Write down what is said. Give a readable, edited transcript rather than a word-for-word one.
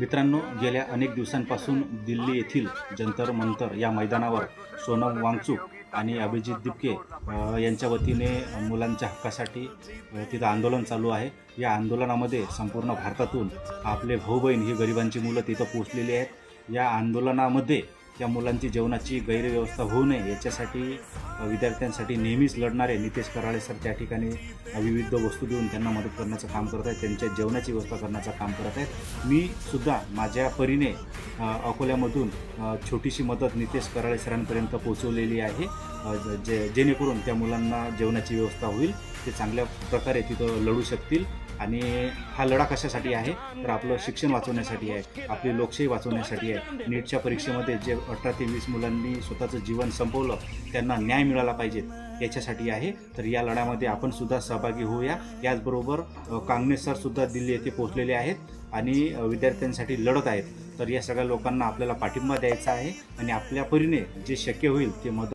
मित्रांनो, गेल्या अनेक दिवसांपासून दिल्ली येथील जंतर मंतर या मैदानावर सोनम वांगचुक आणि अभिजित दिपके यांच्या वतीने मुलांच्या हक्कासाठी तिथं आंदोलन चालू आहे। या आंदोलनामध्ये संपूर्ण भारतातून आपले भाऊ बहीण ही गरिबांची मुलं तिथं पोहोचलेली आहेत। या आंदोलनामध्ये त्या मुलांची जेवणाची गैरव्यवस्था होऊ नये याच्यासाठी विद्यार्थ्यांसाठी नेहमीच लढणारे नितेश कराळे सर त्या ठिकाणी विविध वस्तू देऊन त्यांना मदत करण्याचं काम करत आहेत, त्यांच्या जेवणाची व्यवस्था करण्याचं काम करत आहेत। मी सुद्धा माझ्या परीने अकोल्यामधून छोटीशी मदत नितेश कराळे सरांपर्यंत पोहोचवलेली आहे, जेणेकरून त्या मुलांना जेवणाची व्यवस्था होईल, ते चांगल्या प्रकारे तिथं लढू शकतील। आणि हा लढा कशासाठी आहे तर आपलं शिक्षण वाचवण्यासाठी आहे, आपली लोकशाही वाचवण्यासाठी आहे। नीटच्या परीक्षेमध्ये जे 18 ते 20 मुलांनी स्वतःचं जीवन संपवलं त्यांना न्याय मिळाला पाहिजे याच्यासाठी आहे। तर या लढ्यामध्ये आपण सुद्धा सहभागी होऊया। याचबरोबर कांगणे सर सुद्धा दिल्ली येथे पोहोचलेले आहेत आणि विद्यार्थ्यांसाठी लढत आहेत। तर या सगळ्या लोकांना आपल्याला पाठिंबा द्यायचा आहे आणि आपल्या परीने जे शक्य होईल ते मदत